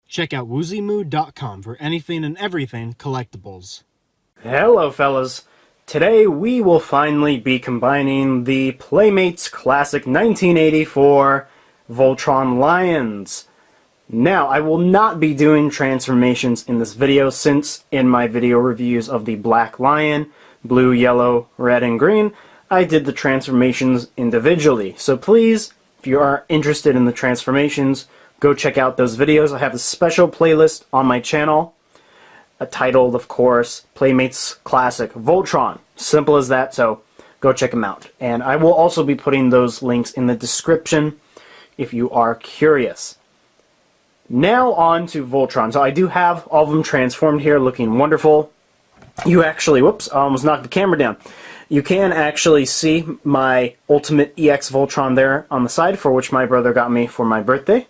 Check out woozymood.com for anything and everything collectibles. Hello fellas, today we will finally be combining the Playmates Classic 1984 Voltron Lions. Now, I will not be doing transformations in this video since in my video reviews of the Black Lion, blue, yellow, red, and green, I did the transformations individually. So please, if you are interested in the transformations, go check out those videos. I have a special playlist on my channel, titled, of course, Playmates Classic Voltron. Simple as that, so go check them out. And I will also be putting those links in the description if you are curious. Now on to Voltron. So I do have all of them transformed here, looking wonderful. You actually, whoops, I almost knocked the camera down. You can actually see my Ultimate EX Voltron there on the side, for which my brother got me for my birthday.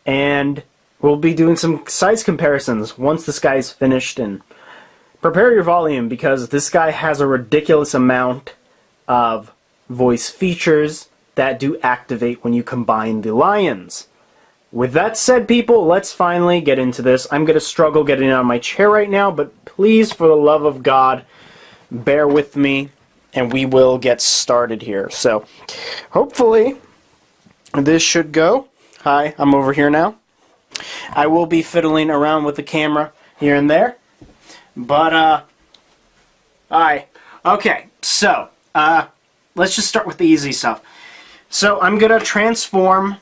And we'll be doing some size comparisons once this guy's finished, and prepare your volume because this guy has a ridiculous amount of voice features that do activate when you combine the lions. With that said, people, let's finally get into this. I'm going to struggle getting out of my chair right now, but please, for the love of God, bear with me and we will get started here. So, hopefully, this should go. Hi, I'm over here now. I will be fiddling around with the camera here and there. But, hi. Okay, so, let's just start with the easy stuff. So, I'm going to transform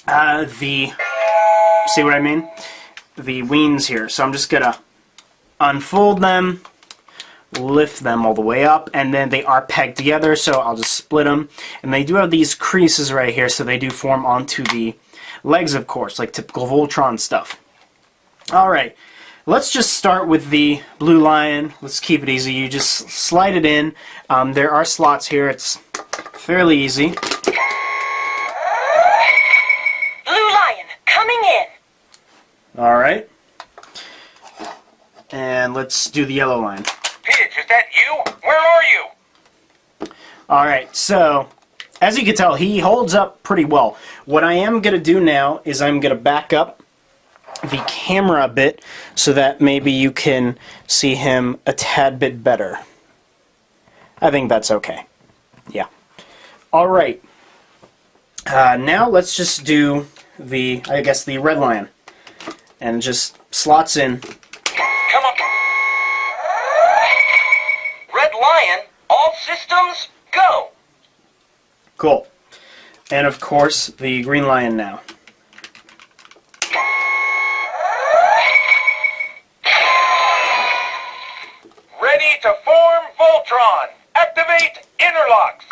see what I mean? The wings here. So I'm just going to unfold them, lift them all the way up, and then they are pegged together, so I'll just split them. And they do have these creases right here, so they do form onto the legs, of course, like typical Voltron stuff. Alright, let's just start with the blue lion. Let's keep it easy. You just slide it in. There are slots here. It's fairly easy. Blue lion, coming in. Alright. And let's do the yellow lion. Pidge, is that you? Where are you? Alright, so, as you can tell, he holds up pretty well. What I am going to do now is I'm going to back up the camera a bit so that maybe you can see him a tad bit better. I think that's okay. Yeah. Alright. Now let's just do the, I guess, the red lion. And just slots in. Come on. Red lion, all systems, go. Cool. And of course, the green lion now. Ready to form Voltron. Activate interlocks.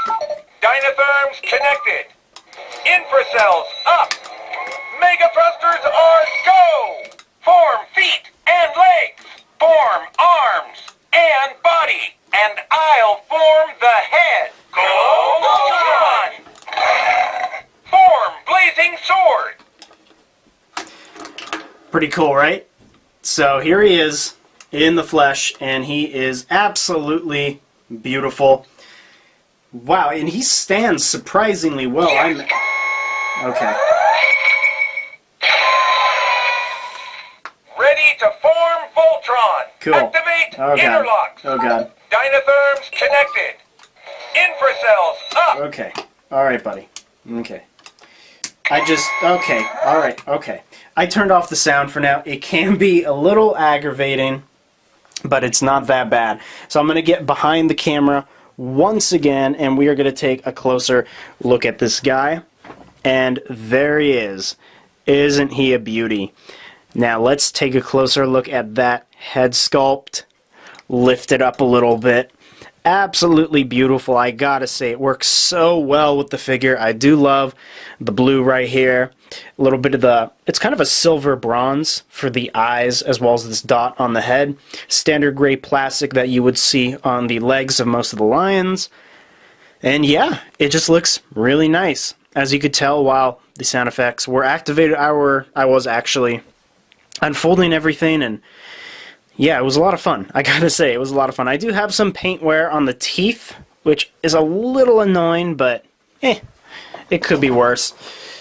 Dynatherms connected. Infracells up. Mega thrusters are go. Form feet and legs. Form arms and body. And I'll form the head. Go Voltron! Form blazing sword. Pretty cool, right? So here he is in the flesh, and he is absolutely beautiful. Wow, and he stands surprisingly well. Okay. Ready to form Voltron. Cool. Activate Oh god. interlocks. Oh god. Dynatherms connected. Infracells up. Okay. Alright, buddy. Okay. Okay. Alright. Okay. I turned off the sound for now. It can be a little aggravating, but it's not that bad. So I'm going to get behind the camera once again, and we are going to take a closer look at this guy. And there he is. Isn't he a beauty? Now let's take a closer look at that head sculpt. Lift it up a little bit. Absolutely beautiful. I gotta say, it works so well with the figure. I do love the blue right here. A little bit of the, it's kind of a silver bronze for the eyes, as well as this dot on the head. Standard gray plastic that you would see on the legs of most of the lions. And yeah, it just looks really nice. As you could tell, while the sound effects were activated, I was actually unfolding everything, and yeah, it was a lot of fun. I gotta say, it was a lot of fun. I do have some paint wear on the teeth, which is a little annoying, but it could be worse.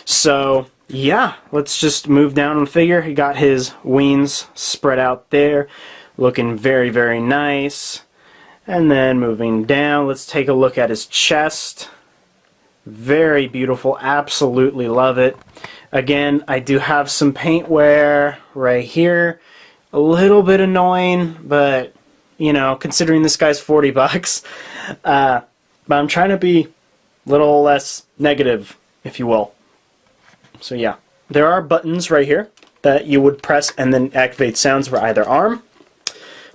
So yeah, let's just move down on the figure. He got his wings spread out there, looking very, very nice. And then moving down, let's take a look at his chest. Very beautiful, absolutely love it. Again, I do have some paint wear right here. A little bit annoying, but, you know, considering this guy's 40 bucks. But I'm trying to be a little less negative, if you will. So yeah, there are buttons right here that you would press and then activate sounds for either arm.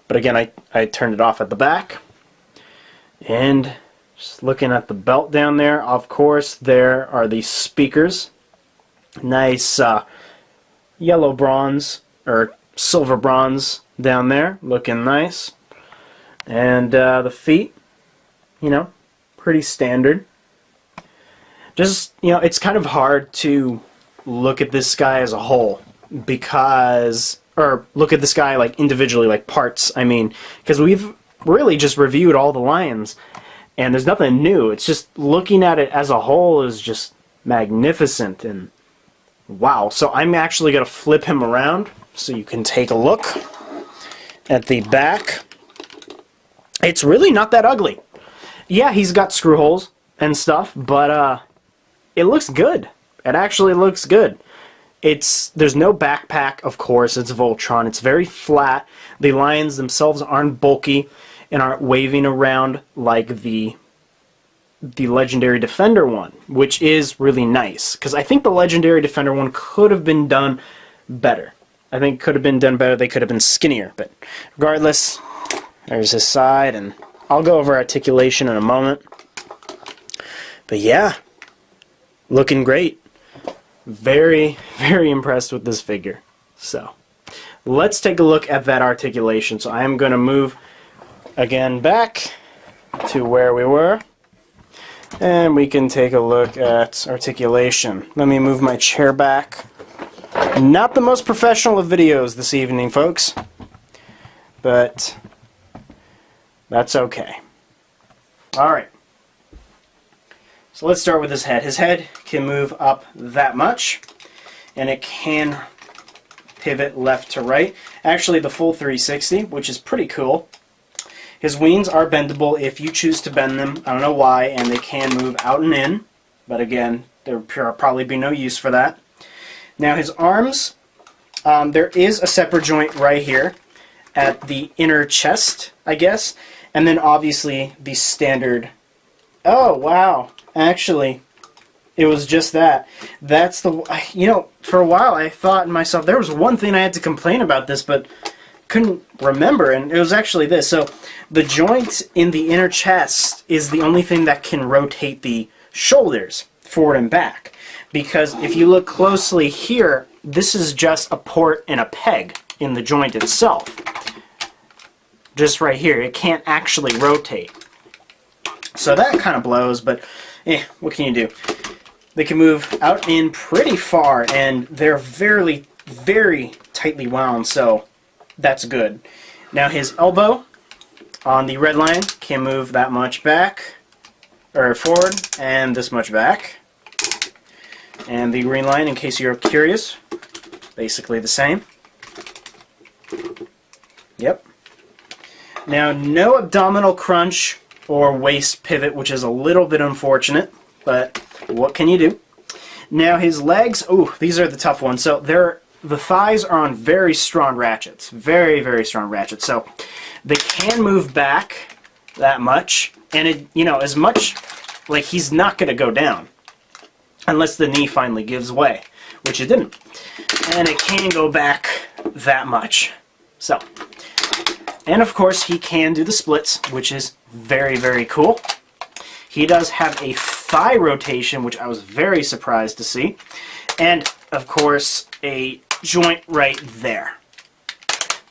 But again, I turned it off at the back. And just looking at the belt down there, of course, there are these speakers. Nice yellow bronze, or silver bronze down there, looking nice. And the feet, you know, pretty standard. Just, you know, it's kind of hard to look at this guy as a whole because, or look at this guy like individually, like parts, I mean, because we've really just reviewed all the lions and there's nothing new. It's just looking at it as a whole is just magnificent and wow. So I'm actually going to flip him around so you can take a look at the back. It's really not that ugly. Yeah, he's got screw holes and stuff, but it looks good. It actually looks good. There's no backpack, of course. It's Voltron. It's very flat. The lions themselves aren't bulky and aren't waving around like the Legendary Defender one, which is really nice. Because I think the Legendary Defender one could have been done better. I think it could have been done better. They could have been skinnier. But regardless, there's his side, and I'll go over articulation in a moment. But yeah, looking great. Very, very impressed with this figure. So, let's take a look at that articulation. So I am going to move again back to where we were. And we can take a look at articulation. Let me move my chair back. Not the most professional of videos this evening, folks. But that's okay. Alright. So let's start with his head. His head can move up that much, and it can pivot left to right. Actually, the full 360, which is pretty cool. His wings are bendable if you choose to bend them. I don't know why, and they can move out and in. But again, there will probably be no use for that. Now his arms, there is a separate joint right here at the inner chest, I guess. And then obviously the standard... Oh, wow. Actually, it was just that. That's the... You know, for a while I thought to myself, there was one thing I had to complain about this, but couldn't remember, and it was actually this. So the joint in the inner chest is the only thing that can rotate the shoulders forward and back. Because if you look closely here, this is just a port and a peg in the joint itself. Just right here. It can't actually rotate. So that kind of blows, but what can you do? They can move out and in pretty far, and they're very, very tightly wound, so that's good. Now his elbow on the red line can move that much back, or forward, and this much back. And the green line, in case you're curious, basically the same. Yep. Now, no abdominal crunch or waist pivot, which is a little bit unfortunate, but what can you do? Now his legs, ooh, these are the tough ones. So the thighs are on very strong ratchets, very, very strong ratchets. So they can move back that much, and it, you know, as much, like he's not going to go down unless the knee finally gives way, which it didn't. And it can go back that much. So, and of course he can do the splits, which is very, very cool. He does have a thigh rotation, which I was very surprised to see. And, of course, a joint right there.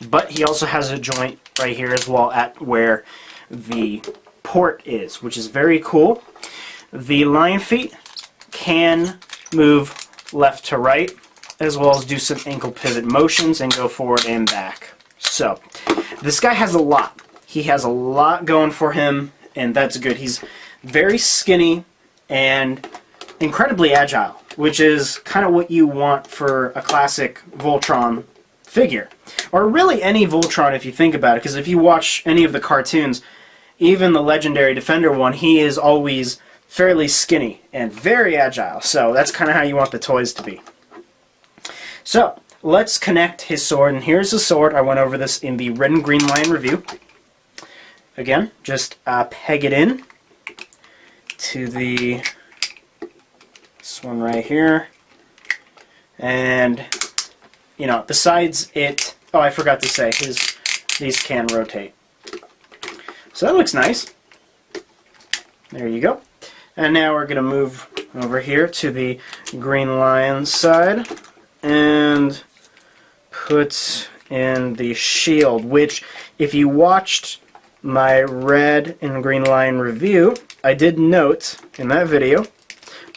But he also has a joint right here as well at where the port is, which is very cool. The lion feet can move left to right, as well as do some ankle pivot motions and go forward and back. So, this guy has a lot. He has a lot going for him, and that's good. He's very skinny and incredibly agile. which is kind of what you want for a classic Voltron figure. Or really any Voltron if you think about it, because if you watch any of the cartoons, even the Legendary Defender one, he is always fairly skinny and very agile, so that's kind of how you want the toys to be. So, let's connect his sword, and here's the sword. I went over this in the Red and Green Lion review. Again, just peg it in to this one right here, and you know, the sides, oh, I forgot to say, these can rotate. So that looks nice. There you go. And now we're going to move over here to the Green Lion side and put in the shield, which, if you watched my Red and Green Lion review, I did note in that video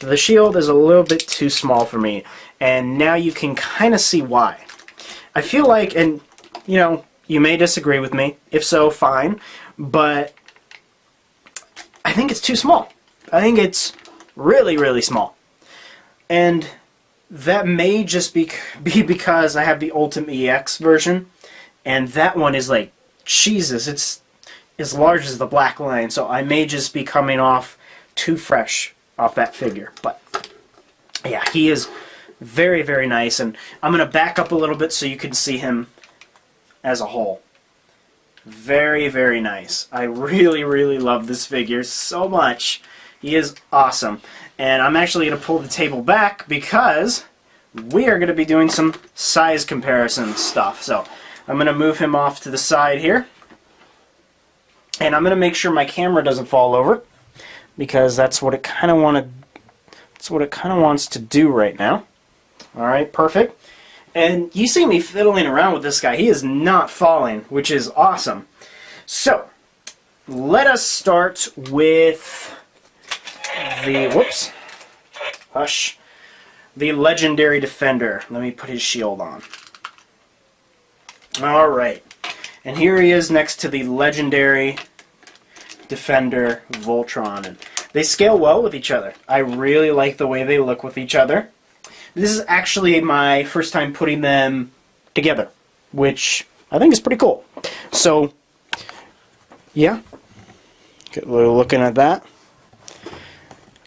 that the shield is a little bit too small for me, and now you can kind of see why. I feel like, and you know, you may disagree with me, if so, fine, but I think it's too small. I think it's really, really small. And that may just be because I have the Ultimate EX version, and that one is like, Jesus, it's as large as the Black Lion, so I may just be coming off too fresh off that figure. But yeah, he is very, very nice, and I'm going to back up a little bit so you can see him as a whole. Very, very nice. I really, really love this figure so much. He is awesome. And I'm actually going to pull the table back because we are going to be doing some size comparison stuff. So I'm going to move him off to the side here. And I'm going to make sure my camera doesn't fall over, because that's what it kind of wants to do right now. Alright, perfect. And you see me fiddling around with this guy. He is not falling, which is awesome. So, let us start with the Legendary Defender. Let me put his shield on. Alright. And here he is next to the Legendary Defender Voltron. And they scale well with each other. I really like the way they look with each other. This is actually my first time putting them together, which I think is pretty cool. So, yeah, looking at that,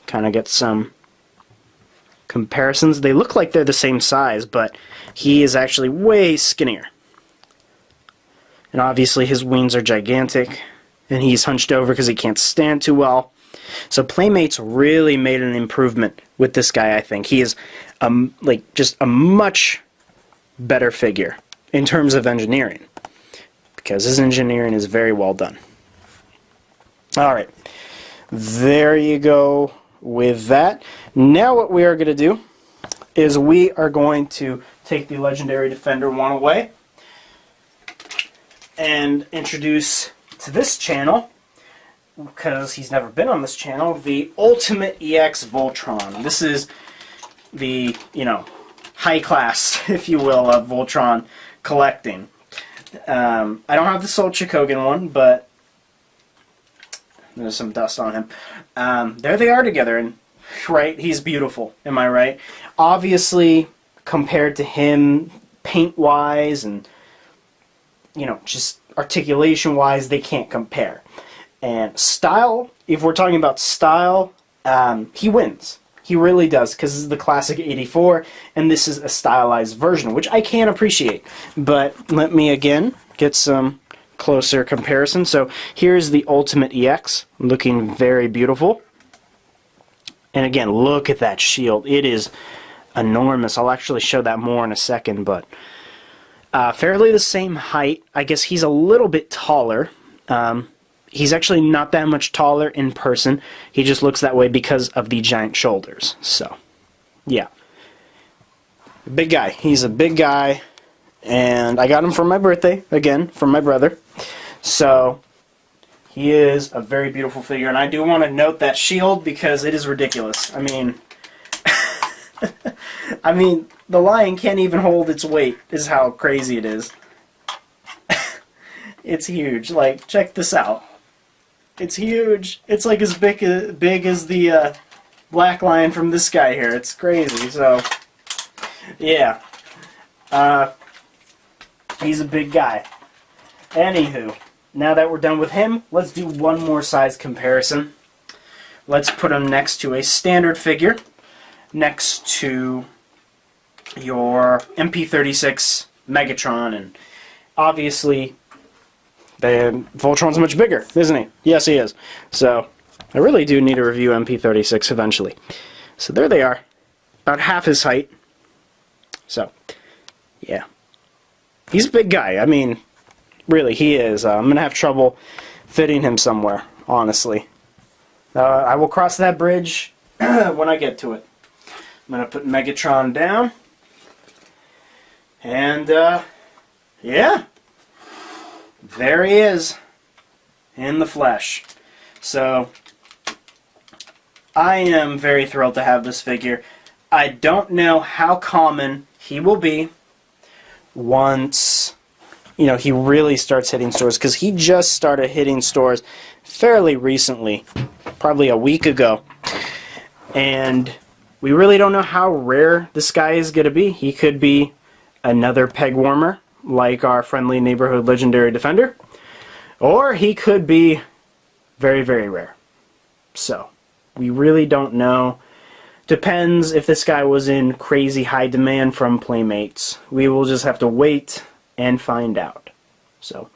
kind of get some comparisons. They look like they're the same size, but he is actually way skinnier. And obviously his wings are gigantic, and he's hunched over because he can't stand too well. So Playmates really made an improvement with this guy, I think. He is just a much better figure in terms of engineering, because his engineering is very well done. Alright, there you go with that. Now what we are going to do is we are going to take the Legendary Defender one away and introduce to this channel, because he's never been on this channel, the Ultimate EX Voltron. This is the, you know, high class, if you will, of Voltron collecting. I don't have the Soul Chikogan one, but there's some dust on him. There they are together, and right, he's beautiful, am I right? Obviously, compared to him, paint-wise and, you know, just articulation-wise, they can't compare. And style, if we're talking about style, he wins. He really does, because this is the classic 84, and this is a stylized version, which I can appreciate. But let me, again, get some closer comparison. So here's the Ultimate EX, looking very beautiful. And again, look at that shield. It is enormous. I'll actually show that more in a second, but fairly the same height. I guess he's a little bit taller. He's actually not that much taller in person. He just looks that way because of the giant shoulders. So, yeah. Big guy. He's a big guy. And I got him for my birthday, again, from my brother. So, he is a very beautiful figure. And I do want to note that shield because it is ridiculous. I mean, the lion can't even hold its weight, is how crazy it is. It's huge. Like, check this out. It's huge. It's like as big as the black lion from this guy here. It's crazy. So, yeah. He's a big guy. Anywho, now that we're done with him, let's do one more size comparison. Let's put him next to a standard figure, next to your MP36 Megatron, and obviously Voltron's much bigger, isn't he? Yes, he is. So I really do need to review MP36 eventually. So there they are, about half his height. So, yeah. He's a big guy. I mean, really, he is. I'm going to have trouble fitting him somewhere, honestly. I will cross that bridge when I get to it. I'm going to put Megatron down. And, yeah. There he is. In the flesh. So, I am very thrilled to have this figure. I don't know how common he will be once, you know, he really starts hitting stores, because he just started hitting stores fairly recently, probably a week ago, and we really don't know how rare this guy is going to be. He could be another peg warmer like our friendly neighborhood legendary defender, or he could be very, very rare. So we really don't know. Depends if this guy was in crazy high demand from Playmates. We will just have to wait and find out. So,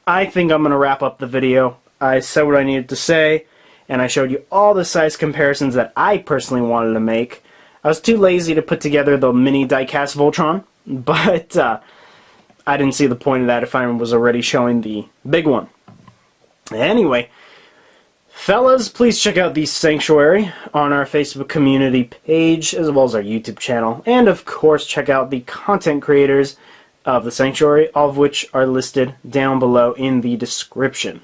I think I'm going to wrap up the video. I said what I needed to say, and I showed you all the size comparisons that I personally wanted to make. I was too lazy to put together the mini die-cast Voltron, but I didn't see the point of that if I was already showing the big one. Anyway, fellas, please check out the Sanctuary on our Facebook community page, as well as our YouTube channel. And, of course, check out the content creators of the Sanctuary, all of which are listed down below in the description.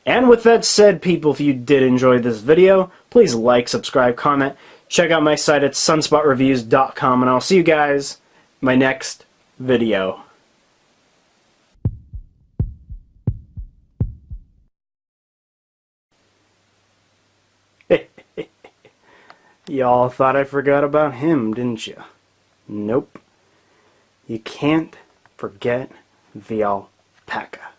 And with that said, people, if you did enjoy this video, please like, subscribe, comment. Check out my site at SunSpotReviewz.com, and I'll see you guys in my next video. Y'all thought I forgot about him, didn't you? Nope. You can't forget the alpaca.